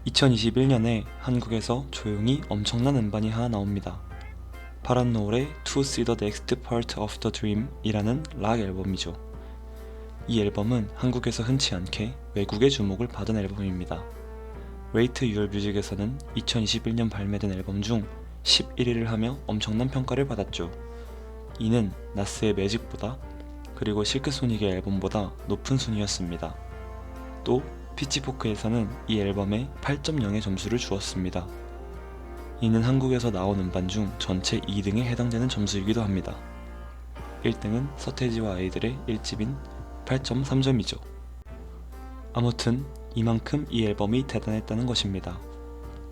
2021년에 한국에서 조용히 엄청난 음반이 하나 나옵니다. 파란 노을의 To See the Next Part of the Dream 이라는 락 앨범이죠. 이 앨범은 한국에서 흔치 않게 외국의 주목을 받은 앨범입니다. Rate Your Music에서는 2021년 발매된 앨범 중 11위를 하며 엄청난 평가를 받았죠. 이는 나스의 매직보다 그리고 실크소닉의 앨범보다 높은 순위였습니다. 또 피치포크에서는 이 앨범에 8.0의 점수를 주었습니다. 이는 한국에서 나온 음반 중 전체 2등에 해당되는 점수이기도 합니다. 1등은 서태지와 아이들의 1집인 8.3점이죠. 아무튼 이만큼 이 앨범이 대단했다는 것입니다.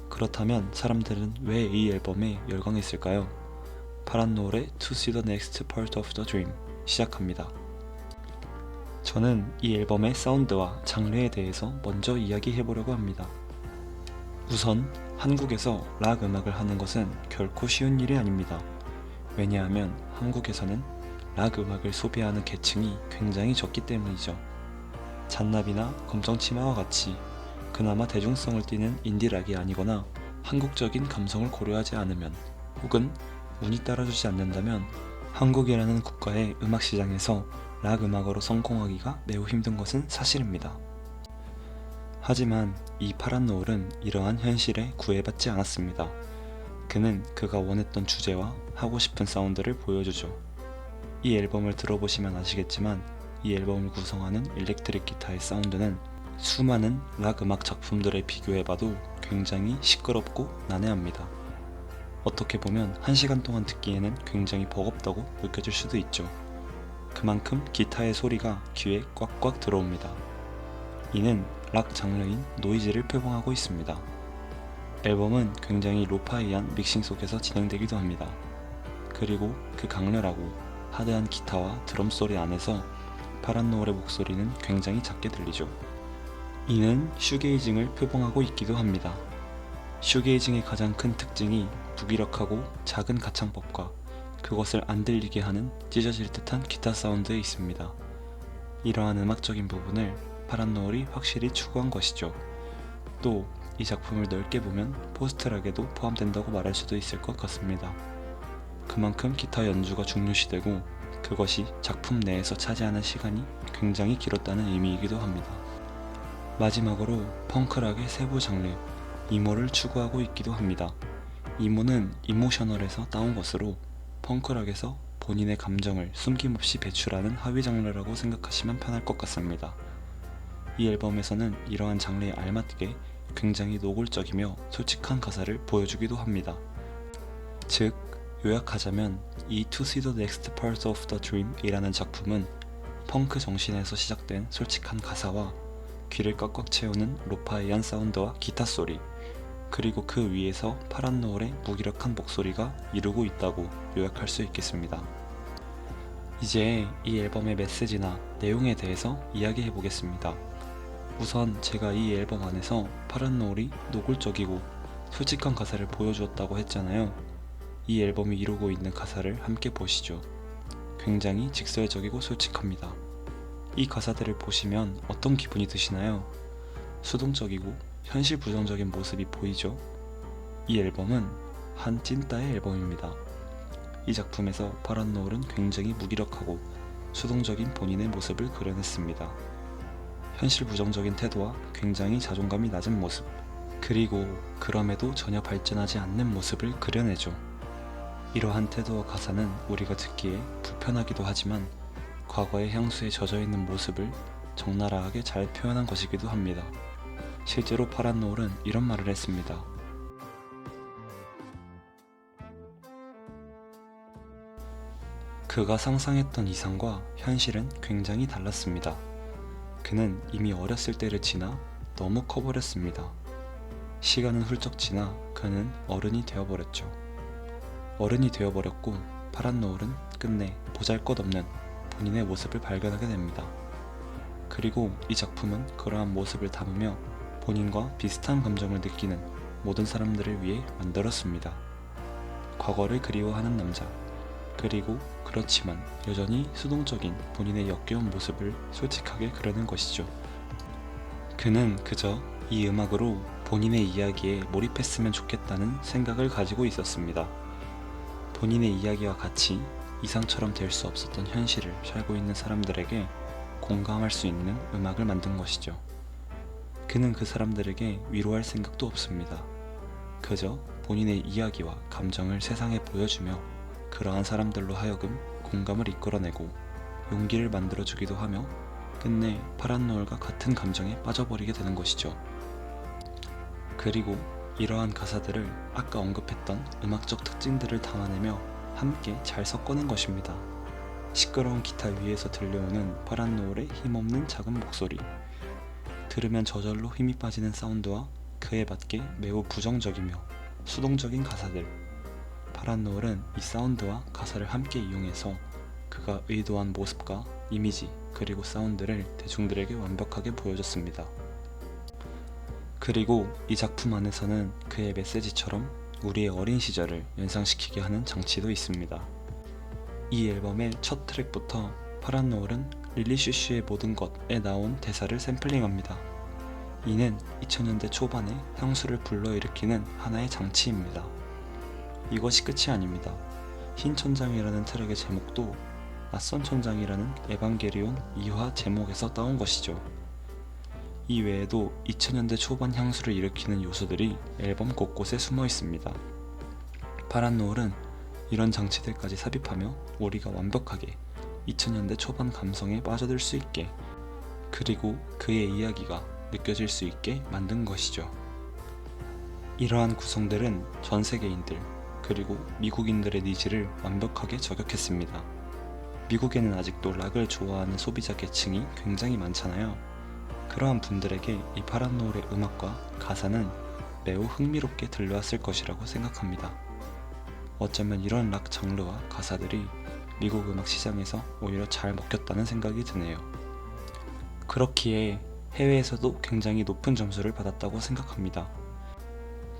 그렇다면 사람들은 왜 이 앨범에 열광했을까요? 파란 노을의 To See the Next Part of the Dream 시작합니다. 저는 이 앨범의 사운드와 장르에 대해서 먼저 이야기해보려고 합니다. 우선 한국에서 락 음악을 하는 것은 결코 쉬운 일이 아닙니다. 왜냐하면 한국에서는 락 음악을 소비하는 계층이 굉장히 적기 때문이죠. 잔나비나 검정치마와 같이 그나마 대중성을 띠는 인디락이 아니거나 한국적인 감성을 고려하지 않으면 혹은 운이 따라주지 않는다면 한국이라는 국가의 음악 시장에서 락 음악으로 성공하기가 매우 힘든 것은 사실입니다. 하지만 이 파란 노을은 이러한 현실에 구애받지 않았습니다. 그는 그가 원했던 주제와 하고 싶은 사운드를 보여주죠. 이 앨범을 들어보시면 아시겠지만 이 앨범을 구성하는 일렉트릭 기타의 사운드는 수많은 락 음악 작품들에 비교해봐도 굉장히 시끄럽고 난해합니다. 어떻게 보면 1시간 동안 듣기에는 굉장히 버겁다고 느껴질 수도 있죠. 그만큼 기타의 소리가 귀에 꽉꽉 들어옵니다. 이는 락 장르인 노이즈를 표방하고 있습니다. 앨범은 굉장히 로파이한 믹싱 속에서 진행되기도 합니다. 그리고 그 강렬하고 하드한 기타와 드럼 소리 안에서 파란 노을의 목소리는 굉장히 작게 들리죠. 이는 슈게이징을 표방하고 있기도 합니다. 슈게이징의 가장 큰 특징이 무기력하고 작은 가창법과 그것을 안 들리게 하는 찢어질 듯한 기타 사운드에 있습니다. 이러한 음악적인 부분을 파란 노을이 확실히 추구한 것이죠. 또 이 작품을 넓게 보면 포스트락에도 포함된다고 말할 수도 있을 것 같습니다. 그만큼 기타 연주가 중요시되고 그것이 작품 내에서 차지하는 시간이 굉장히 길었다는 의미이기도 합니다. 마지막으로 펑크락의 세부 장르, 이모를 추구하고 있기도 합니다. 이모는 이모셔널에서 따온 것으로 펑크락에서 본인의 감정을 숨김없이 배출하는 하위 장르라고 생각하시면 편할 것 같습니다. 이 앨범에서는 이러한 장르에 알맞게 굉장히 노골적이며 솔직한 가사를 보여주기도 합니다. 즉, 요약하자면 이 To See the Next Part of the Dream 이라는 작품은 펑크 정신에서 시작된 솔직한 가사와 귀를 꽉꽉 채우는 로파이한 사운드와 기타 소리, 그리고 그 위에서 파란 노을의 무기력한 목소리가 이루고 있다고 요약할 수 있겠습니다. 이제 이 앨범의 메시지나 내용에 대해서 이야기해 보겠습니다. 우선 제가 이 앨범 안에서 파란 노을이 노골적이고 솔직한 가사를 보여주었다고 했잖아요. 이 앨범이 이루고 있는 가사를 함께 보시죠. 굉장히 직설적이고 솔직합니다. 이 가사들을 보시면 어떤 기분이 드시나요? 수동적이고 현실 부정적인 모습이 보이죠? 이 앨범은 한 찐따의 앨범입니다. 이 작품에서 파란 노을은 굉장히 무기력하고 수동적인 본인의 모습을 그려냈습니다. 현실 부정적인 태도와 굉장히 자존감이 낮은 모습, 그리고 그럼에도 전혀 발전하지 않는 모습을 그려내죠. 이러한 태도와 가사는 우리가 듣기에 불편하기도 하지만 과거의 향수에 젖어있는 모습을 적나라하게 잘 표현한 것이기도 합니다. 실제로 파란 노을은 이런 말을 했습니다. 그가 상상했던 이상과 현실은 굉장히 달랐습니다. 그는 이미 어렸을 때를 지나 너무 커버렸습니다. 시간은 훌쩍 지나 그는 어른이 되어버렸죠. 어른이 되어버렸고 파란 노을은 끝내 보잘것없는 본인의 모습을 발견하게 됩니다. 그리고 이 작품은 그러한 모습을 담으며 본인과 비슷한 감정을 느끼는 모든 사람들을 위해 만들었습니다. 과거를 그리워하는 남자, 그리고 그렇지만 여전히 수동적인 본인의 역겨운 모습을 솔직하게 그려낸 것이죠. 그는 그저 이 음악으로 본인의 이야기에 몰입했으면 좋겠다는 생각을 가지고 있었습니다. 본인의 이야기와 같이 이상처럼 될 수 없었던 현실을 살고 있는 사람들에게 공감할 수 있는 음악을 만든 것이죠. 그는 그 사람들에게 위로할 생각도 없습니다. 그저 본인의 이야기와 감정을 세상에 보여주며 그러한 사람들로 하여금 공감을 이끌어내고 용기를 만들어주기도 하며 끝내 파란 노을과 같은 감정에 빠져버리게 되는 것이죠. 그리고 이러한 가사들을 아까 언급했던 음악적 특징들을 담아내며 함께 잘 섞어낸 것입니다. 시끄러운 기타 위에서 들려오는 파란 노을의 힘없는 작은 목소리, 들으면 저절로 힘이 빠지는 사운드와 그에 맞게 매우 부정적이며 수동적인 가사들. 파란 노을은 이 사운드와 가사를 함께 이용해서 그가 의도한 모습과 이미지 그리고 사운드를 대중들에게 완벽하게 보여줬습니다. 그리고 이 작품 안에서는 그의 메시지처럼 우리의 어린 시절을 연상시키게 하는 장치도 있습니다. 이 앨범의 첫 트랙부터 파란 노을은 릴리 슈슈의 모든 것에 나온 대사를 샘플링합니다. 이는 2000년대 초반에 향수를 불러일으키는 하나의 장치입니다. 이것이 끝이 아닙니다. 흰 천장이라는 트랙의 제목도 낯선 천장이라는 에반게리온 2화 제목에서 따온 것이죠. 이 외에도 2000년대 초반 향수를 일으키는 요소들이 앨범 곳곳에 숨어 있습니다. 파란 노을은 이런 장치들까지 삽입하며 우리가 완벽하게 2000년대 초반 감성에 빠져들 수 있게, 그리고 그의 이야기가 느껴질 수 있게 만든 것이죠. 이러한 구성들은 전 세계인들 그리고 미국인들의 니즈를 완벽하게 저격했습니다. 미국에는 아직도 락을 좋아하는 소비자 계층이 굉장히 많잖아요. 그러한 분들에게 이 파란 노을의 음악과 가사는 매우 흥미롭게 들려왔을 것이라고 생각합니다. 어쩌면 이런 락 장르와 가사들이 미국 음악 시장에서 오히려 잘 먹혔다는 생각이 드네요. 그렇기에 해외에서도 굉장히 높은 점수를 받았다고 생각합니다.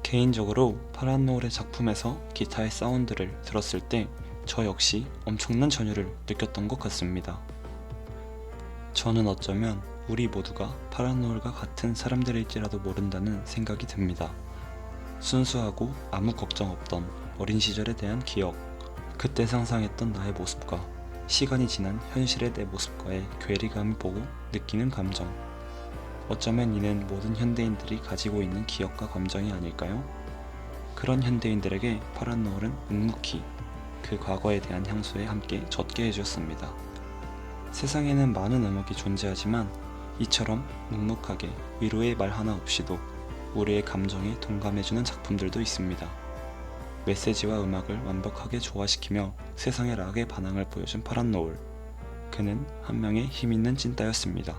개인적으로 파란 노을의 작품에서 기타의 사운드를 들었을 때 저 역시 엄청난 전율을 느꼈던 것 같습니다. 저는 어쩌면 우리 모두가 파란 노을과 같은 사람들일지라도 모른다는 생각이 듭니다. 순수하고 아무 걱정 없던 어린 시절에 대한 기억, 그때 상상했던 나의 모습과 시간이 지난 현실의 내 모습과의 괴리감을 보고 느끼는 감정. 어쩌면 이는 모든 현대인들이 가지고 있는 기억과 감정이 아닐까요? 그런 현대인들에게 파란 노을은 묵묵히 그 과거에 대한 향수에 함께 젖게 해주었습니다. 세상에는 많은 음악이 존재하지만 이처럼 묵묵하게 위로의 말 하나 없이도 우리의 감정에 동감해주는 작품들도 있습니다. 메시지와 음악을 완벽하게 조화시키며 세상의 락의 반항을 보여준 파란 노을. 그는 한 명의 힘있는 찐따였습니다.